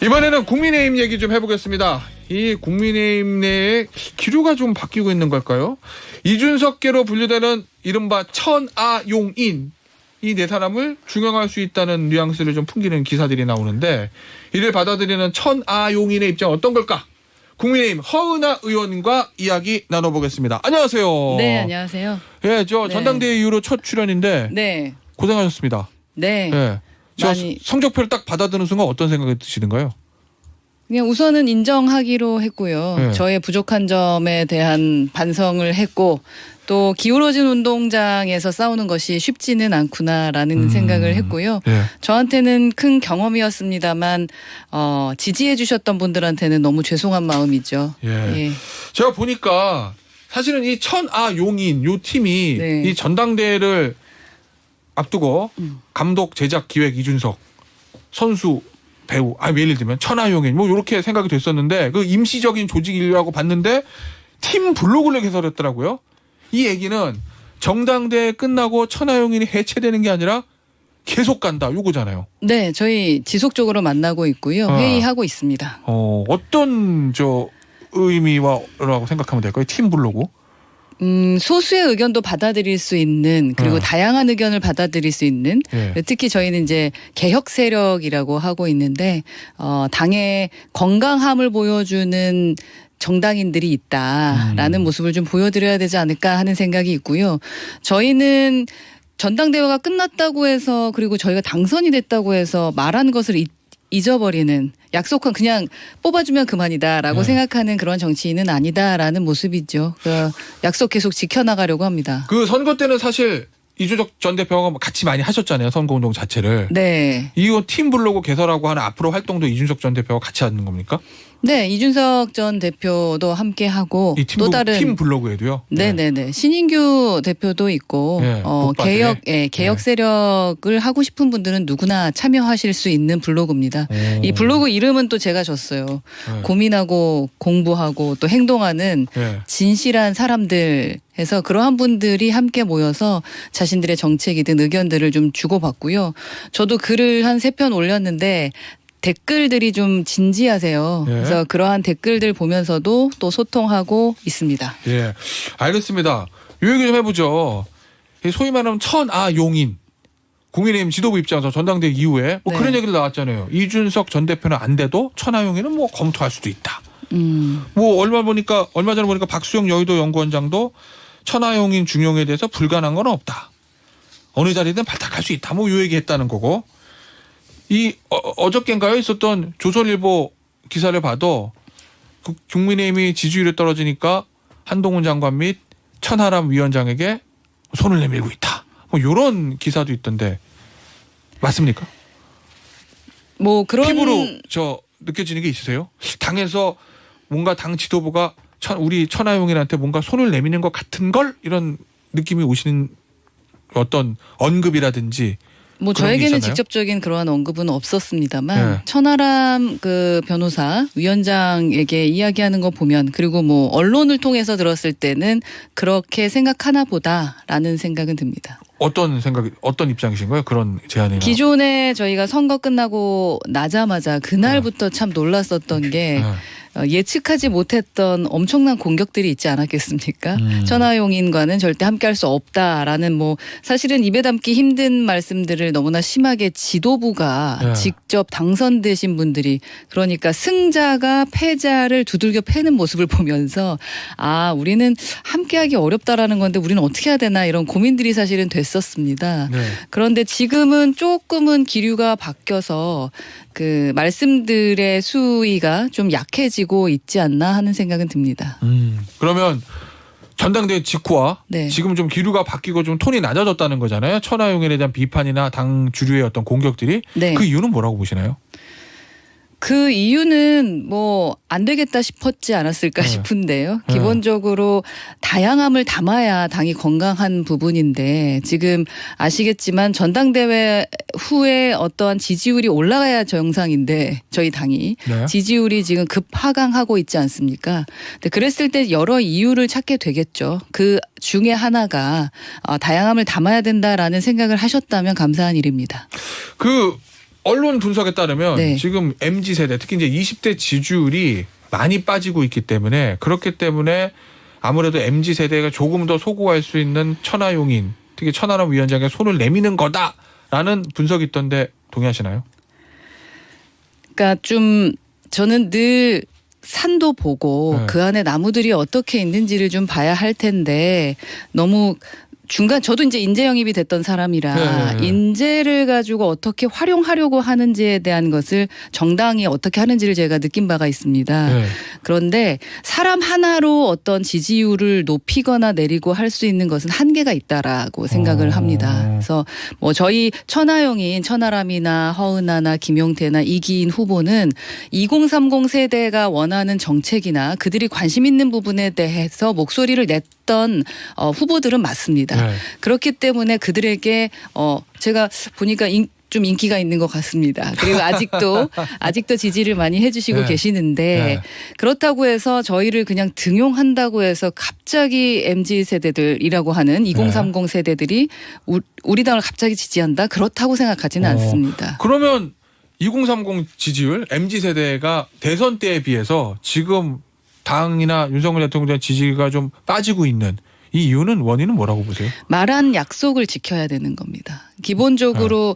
이번에는 국민의힘 얘기 좀 해보겠습니다. 이 국민의힘 내에 기류가 좀 바뀌고 있는 걸까요? 이준석계로 분류되는 이른바 천아용인 이 네 사람을 중용할 수 있다는 뉘앙스를 좀 풍기는 기사들이 나오는데 이를 받아들이는 천아용인의 입장 어떤 걸까? 국민의힘 허은하 의원과 이야기 나눠보겠습니다. 안녕하세요. 네, 안녕하세요. 예, 저 전당대회 이후로 첫 출연인데 네. 고생하셨습니다. 네. 예. 저 많이 성적표를 딱 받아드는 순간 어떤 생각이 드시던가요? 그냥 우선은 인정하기로 했고요. 네. 저의 부족한 점에 대한 반성을 했고 또 기울어진 운동장에서 싸우는 것이 쉽지는 않구나라는 생각을 했고요. 예. 저한테는 큰 경험이었습니다만 지지해 주셨던 분들한테는 너무 죄송한 마음이죠. 예. 예. 제가 보니까 사실은 이 천아용인 요 팀이 네. 이 전당대회를 앞두고 감독, 제작, 기획 이준석, 선수, 배우, 예를 들면 천하용인 뭐 이렇게 생각이 됐었는데 그 임시적인 조직이라고 봤는데 팀 블로그를 개설했더라고요. 이 얘기는 정당대회 끝나고 천하용인이 해체되는 게 아니라 계속 간다 요거잖아요. 네, 저희 지속적으로 만나고 있고요. 회의하고 있습니다. 어떤 저 의미라고 생각하면 될까요? 팀 블로그? 소수의 의견도 받아들일 수 있는 그리고 다양한 의견을 받아들일 수 있는 예. 특히 저희는 이제 개혁 세력이라고 하고 있는데 당의 건강함을 보여주는 정당인들이 있다라는 모습을 좀 보여드려야 되지 않을까 하는 생각이 있고요. 저희는 전당대회가 끝났다고 해서 그리고 저희가 당선이 됐다고 해서 말한 것을 잊어버리는 약속한 그냥 뽑아주면 그만이다라고 생각하는 그런 정치인은 아니다라는 모습이죠. 약속 계속 지켜나가려고 합니다. 그 선거 때는 사실 이준석 전 대표가 같이 많이 하셨잖아요. 선거운동 자체를. 네. 이 팀 블로그 개설하고 하는 앞으로 활동도 이준석 전 대표가 같이 하는 겁니까? 네, 이준석 전 대표도 함께 하고 이 또 다른 팀 블로그에도요. 네네네 신인규 대표도 있고 네, 개혁 네. 세력을 하고 싶은 분들은 누구나 참여하실 수 있는 블로그입니다. 이 블로그 이름은 또 제가 줬어요. 네. 고민하고 공부하고 또 행동하는 네. 진실한 사람들 해서 그러한 분들이 함께 모여서 자신들의 정책이든 의견들을 좀 주고받고요. 저도 글을 한 3편 올렸는데 댓글들이 좀 진지하세요. 예. 그래서 그러한 댓글들 보면서도 또 소통하고 있습니다. 예, 알겠습니다. 이 얘기 좀 해보죠. 소위 말하면 천아용인 국민의힘 지도부 입장에서 전당대회 이후에 뭐 네. 그런 얘기를 나왔잖아요. 이준석 전 대표는 안 돼도 천하용인은 뭐 검토할 수도 있다. 뭐 얼마 전에 보니까 박수영 여의도 연구원장도 천하용인 중용에 대해서 불가능한 건 없다. 어느 자리든 발탁할 수 있다. 뭐 이 얘기했다는 거고. 이 어저께인가요 있었던 조선일보 기사를 봐도 국민의힘이 지지율이 떨어지니까 한동훈 장관 및 천하람 위원장에게 손을 내밀고 있다. 뭐 이런 기사도 있던데 맞습니까? 뭐 그런 피부로 저 느껴지는 게 있으세요? 당에서 뭔가 당 지도부가 우리 천하용인한테 뭔가 손을 내미는 것 같은 걸 이런 느낌이 오시는 어떤 언급이라든지. 뭐 그런 게 저에게는 있었나요? 직접적인 그러한 언급은 없었습니다만 네. 천하람 그 변호사 위원장에게 이야기하는 거 보면 그리고 뭐 언론을 통해서 들었을 때는 그렇게 생각하나 보다라는 생각은 듭니다. 어떤 입장이신가요? 그런 제안이나. 기존에 저희가 선거 끝나고 나자마자 그날부터 참 놀랐었던 게 예측하지 못했던 엄청난 공격들이 있지 않았겠습니까? 천하용인과는 절대 함께할 수 없다라는 뭐 사실은 입에 담기 힘든 말씀들을 너무나 심하게 지도부가 직접 당선되신 분들이 그러니까 승자가 패자를 두들겨 패는 모습을 보면서 우리는 함께하기 어렵다라는 건데 우리는 어떻게 해야 되나 이런 고민들이 사실은 됐었습니다. 네. 그런데 지금은 조금은 기류가 바뀌어서 그 말씀들의 수위가 좀 약해지고 있지 않나 하는 생각은 듭니다. 그러면 전당대회 직후와 네. 지금 좀 기류가 바뀌고 좀 톤이 낮아졌다는 거잖아요. 천하용인에 대한 비판이나 당 주류의 어떤 공격들이. 네. 그 이유는 뭐라고 보시나요? 그 이유는 뭐 안 되겠다 싶었지 않았을까 네. 싶은데요. 네. 기본적으로 다양함을 담아야 당이 건강한 부분인데 지금 아시겠지만 전당대회 후에 어떠한 지지율이 올라가야 정상인데 저희 당이 네. 지지율이 지금 급하강하고 있지 않습니까? 근데 그랬을 때 여러 이유를 찾게 되겠죠. 그 중에 하나가 다양함을 담아야 된다라는 생각을 하셨다면 감사한 일입니다. 언론 분석에 따르면 네. 지금 MZ세대 특히 이제 20대 지지율이 많이 빠지고 있기 때문에 그렇기 때문에 아무래도 MZ세대가 조금 더 소구할 수 있는 천하용인 특히 천하람 위원장에 손을 내미는 거다라는 분석이 있던데 동의하시나요? 그러니까 좀 저는 늘 산도 보고 네. 그 안에 나무들이 어떻게 있는지를 좀 봐야 할 텐데 너무 중간 저도 이제 인재 영입이 됐던 사람이라 네. 인재를 가지고 어떻게 활용하려고 하는지에 대한 것을 정당이 어떻게 하는지를 제가 느낀 바가 있습니다. 네. 그런데 사람 하나로 어떤 지지율을 높이거나 내리고 할 수 있는 것은 한계가 있다라고 생각을 합니다. 그래서 뭐 저희 천하용인 천하람이나 허은하나 김용태나 이기인 후보는 2030 세대가 원하는 정책이나 그들이 관심 있는 부분에 대해서 목소리를 냈던 후보들은 맞습니다. 네. 그렇기 때문에 그들에게 제가 보니까 좀 인기가 있는 것 같습니다. 그리고 아직도 지지를 많이 해주시고 네. 계시는데 네. 그렇다고 해서 저희를 그냥 등용한다고 해서 갑자기 MZ 세대들이라고 하는 2030 세대들이 우리 당을 갑자기 지지한다? 그렇다고 생각하지는 않습니다. 그러면 2030 지지율 MZ세대가 대선 때에 비해서 지금 당이나 윤석열 대통령의 지지가 좀 빠지고 있는 이 이유는 원인은 뭐라고 보세요? 말한 약속을 지켜야 되는 겁니다. 기본적으로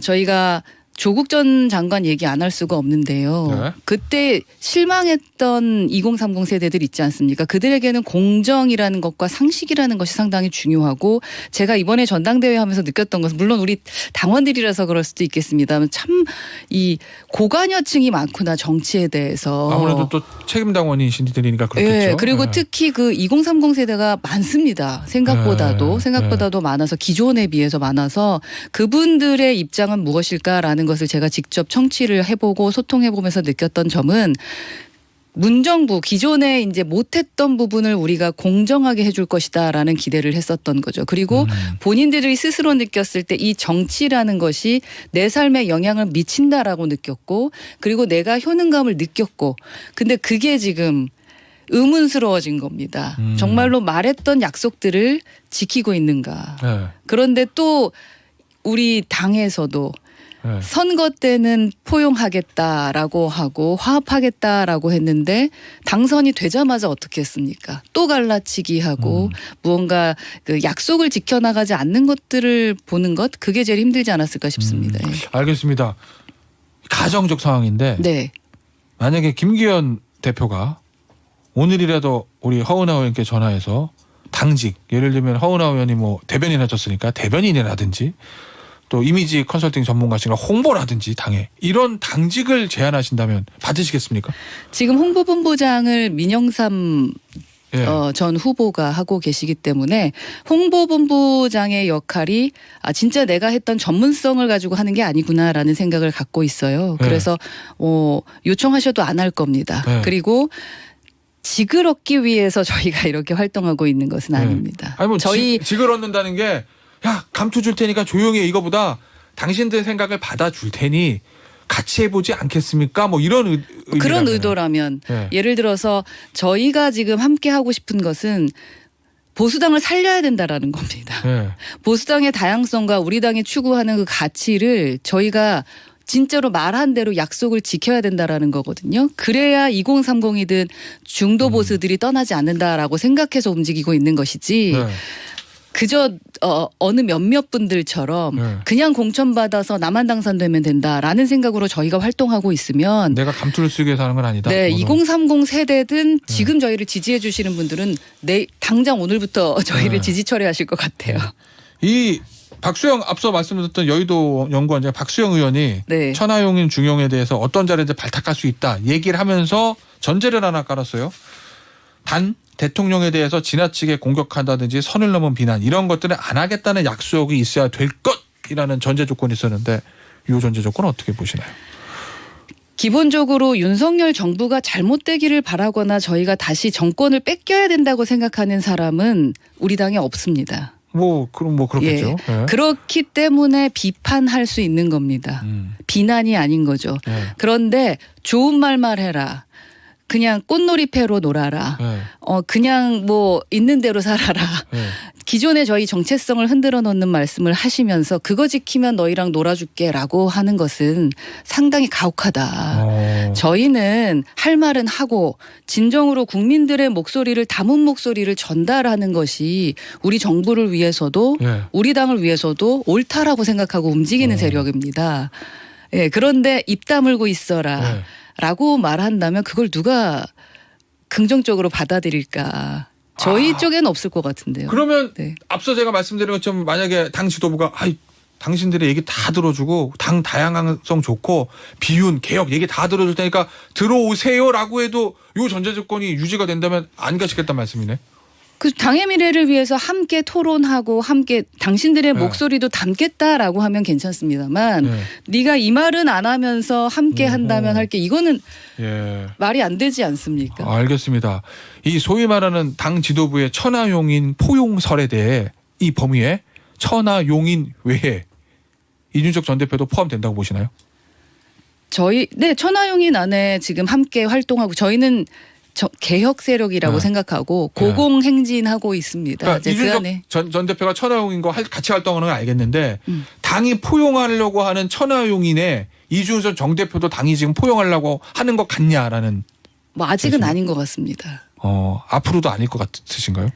저희가 조국 전 장관 얘기 안 할 수가 없는데요. 네. 그때 실망했던 2030 세대들 있지 않습니까? 그들에게는 공정이라는 것과 상식이라는 것이 상당히 중요하고 제가 이번에 전당대회 하면서 느꼈던 것은 물론 우리 당원들이라서 그럴 수도 있겠습니다만 참 이 고관여층이 많구나 정치에 대해서. 아무래도 또 책임당원이신 분들이니까 그렇겠죠. 예, 그리고 네. 특히 그 2030 세대가 많습니다. 생각보다도 많아서 기존에 비해서 많아서 그분들의 입장은 무엇일까라는 것을 제가 직접 청취를 해보고 소통해보면서 느꼈던 점은 문정부 기존에 이제 못했던 부분을 우리가 공정하게 해줄 것이다라는 기대를 했었던 거죠. 그리고 본인들이 스스로 느꼈을 때 이 정치라는 것이 내 삶에 영향을 미친다라고 느꼈고 그리고 내가 효능감을 느꼈고 근데 그게 지금 의문스러워진 겁니다. 정말로 말했던 약속들을 지키고 있는가. 네. 그런데 또 우리 당에서도 네. 선거 때는 포용하겠다라고 하고 화합하겠다라고 했는데 당선이 되자마자 어떻게 했습니까? 또 갈라치기 하고 무언가 그 약속을 지켜나가지 않는 것들을 보는 것 그게 제일 힘들지 않았을까 싶습니다. 알겠습니다. 가정적 상황인데 네. 만약에 김기현 대표가 오늘이라도 우리 허은하 의원께 전화해서 당직 예를 들면 허은하 의원이 뭐 대변인 하셨으니까 대변인이라든지 또 이미지 컨설팅 전문가시나 홍보라든지 당에 이런 당직을 제안하신다면 받으시겠습니까? 지금 홍보본부장을 민영삼 예. 전 후보가 하고 계시기 때문에 홍보본부장의 역할이 진짜 내가 했던 전문성을 가지고 하는 게 아니구나라는 생각을 갖고 있어요. 그래서 요청하셔도 안 할 겁니다. 네. 그리고 직을 얻기 위해서 저희가 이렇게 활동하고 있는 것은 아닙니다. 아니 뭐 저희 직을 얻는다는 게 야 감투 줄 테니까 조용히 해 이거보다 당신들 생각을 받아줄 테니 같이 해보지 않겠습니까? 뭐 이런 의미라면. 그런 의도라면 네. 예를 들어서 저희가 지금 함께 하고 싶은 것은 보수당을 살려야 된다라는 겁니다. 네. 보수당의 다양성과 우리 당이 추구하는 그 가치를 저희가 진짜로 말한 대로 약속을 지켜야 된다라는 거거든요. 그래야 2030이든 중도 보수들이 떠나지 않는다라고 생각해서 움직이고 있는 것이지 네. 그저 어느 몇몇 분들처럼 네. 그냥 공천받아서 나만 당선되면 된다라는 생각으로 저희가 활동하고 있으면 내가 감투를 쓰기 위해서 하는 건 아니다. 네, 그거는. 2030 세대든 지금 저희를 지지해 주시는 분들은 당장 오늘부터 저희를 지지 철회하실 것 같아요. 이 박수영 앞서 말씀드렸던 여의도 연구원장 박수영 의원이 네. 천하용인 중용에 대해서 어떤 자리인지 발탁할 수 있다 얘기를 하면서 전제를 하나 깔았어요. 단 대통령에 대해서 지나치게 공격한다든지 선을 넘은 비난 이런 것들은 안 하겠다는 약속이 있어야 될 것이라는 전제 조건이 있었는데 이 전제 조건은 어떻게 보시나요? 기본적으로 윤석열 정부가 잘못되기를 바라거나 저희가 다시 정권을 뺏겨야 된다고 생각하는 사람은 우리 당에 없습니다. 그럼 그렇겠죠. 예. 네. 그렇기 때문에 비판할 수 있는 겁니다. 비난이 아닌 거죠. 네. 그런데 좋은 말만 해라. 그냥 꽃놀이패로 놀아라. 네. 그냥 뭐 있는 대로 살아라. 네. 기존의 저희 정체성을 흔들어 놓는 말씀을 하시면서 그거 지키면 너희랑 놀아줄게라고 하는 것은 상당히 가혹하다. 저희는 할 말은 하고 진정으로 국민들의 목소리를 담은 목소리를 전달하는 것이 우리 정부를 위해서도 예. 우리 당을 위해서도 옳다라고 생각하고 움직이는 세력입니다. 예, 그런데 입 다물고 있어라 예. 라고 말한다면 그걸 누가 긍정적으로 받아들일까. 저희 쪽에는 없을 것 같은데요. 그러면 네. 앞서 제가 말씀드린 것처럼 만약에 당 지도부가 당신들의 얘기 다 들어주고 당 다양성 좋고 비윤 개혁 얘기 다 들어줄 테니까 들어오세요라고 해도 요 전제 조건이 유지가 된다면 안 가시겠다는 말씀이네. 그 당의 미래를 위해서 함께 토론하고 함께 당신들의 네. 목소리도 담겠다라고 하면 괜찮습니다만 네. 네가 이 말은 안 하면서 함께 한다면 할게 이거는 예. 말이 안 되지 않습니까? 알겠습니다. 이 소위 말하는 당 지도부의 천하용인 포용설에 대해 이 범위에 천하용인 외에 이준석 전 대표도 포함된다고 보시나요? 네, 천하용인 안에 지금 함께 활동하고 저희는 개혁 세력이라고 네. 생각하고 고공행진하고 있습니다. 그러니까 이제 이준석 그 안에 전 대표가 천하용인과 같이 활동하는 건 알겠는데 당이 포용하려고 하는 천하용인에 이준석 정 대표도 당이 지금 포용하려고 하는 것 같냐라는. 뭐 아직은 아닌 것 같습니다. 앞으로도 아닐 것 같으신가요?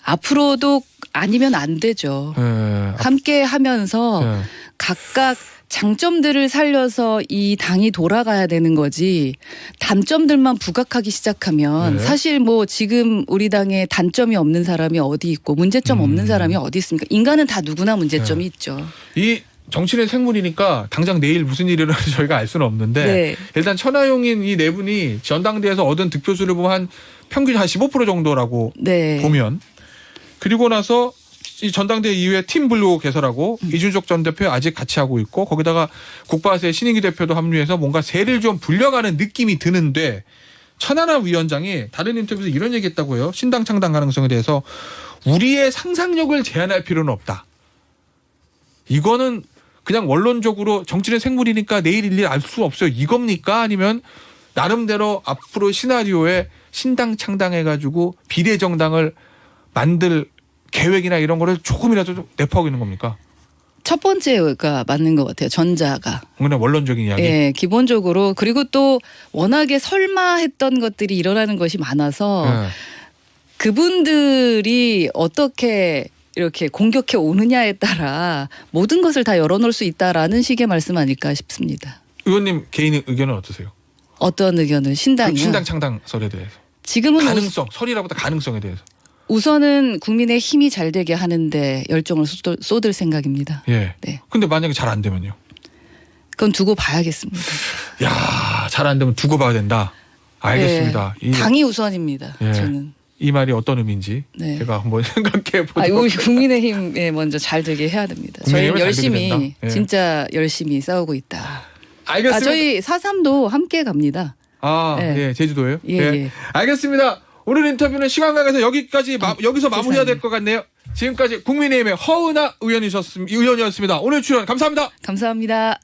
앞으로도 아니면 안 되죠. 예. 함께 하면서 예. 각각 장점들을 살려서 이 당이 돌아가야 되는 거지 단점들만 부각하기 시작하면 네. 사실 뭐 지금 우리 당에 단점이 없는 사람이 어디 있고 문제점 없는 사람이 어디 있습니까? 인간은 다 누구나 문제점이 네. 있죠. 이 정치는 생물이니까 당장 내일 무슨 일이 일어날지 저희가 알 수는 없는데 네. 일단 천하용인 이 네 분이 전당대회에서 얻은 득표수를 보면 한 평균 한 15% 정도라고 네. 보면 그리고 나서 이 전당대회 이후에 팀 블루 개설하고 이준석 전 대표 아직 같이 하고 있고 거기다가 국바스의 신인기 대표도 합류해서 뭔가 세를 좀 불려가는 느낌이 드는데 천하람 위원장이 다른 인터뷰에서 이런 얘기했다고 해요. 신당 창당 가능성에 대해서 우리의 상상력을 제한할 필요는 없다. 이거는 그냥 원론적으로 정치는 생물이니까 내일 일일 알 수 없어요. 이겁니까? 아니면 나름대로 앞으로 시나리오에 신당 창당해가지고 비례정당을 만들 계획이나 이런 거를 조금이라도 좀 내포하고 있는 겁니까? 첫 번째가 맞는 것 같아요. 전자가. 그냥 원론적인 이야기. 예, 기본적으로 그리고 또 워낙에 설마했던 것들이 일어나는 것이 많아서 예. 그분들이 어떻게 이렇게 공격해 오느냐에 따라 모든 것을 다 열어놓을 수 있다라는 식의 말씀 아닐까 싶습니다. 의원님 개인 의견은 어떠세요? 어떤 의견을 신당이요? 신당 창당설에 대해서. 지금은 가능성, 설이라보다 가능성에 대해서. 우선은 국민의 힘이 잘 되게 하는데 열정을 쏟을 생각입니다. 예. 네. 근데 만약에 잘 안 되면요? 그건 두고 봐야겠습니다. 야, 잘 안 되면 두고 봐야 된다. 알겠습니다. 네, 당이 우선입니다. 예. 저는. 이 말이 어떤 의미인지 네. 제가 한번 생각해 보도록. 우리 국민의힘에 먼저 잘 되게 해야 됩니다. 저희는 국민의힘은 잘 되게 열심히 된다. 예. 진짜 열심히 싸우고 있다. 알겠습니다. 저희 4.3도 함께 갑니다. 예, 예. 제주도예요? 예, 예. 알겠습니다. 오늘 인터뷰는 시간 관계에서 여기서 마무리해야 될 것 같네요. 지금까지 국민의힘의 허은하 의원이었습니다. 오늘 출연 감사합니다. 감사합니다.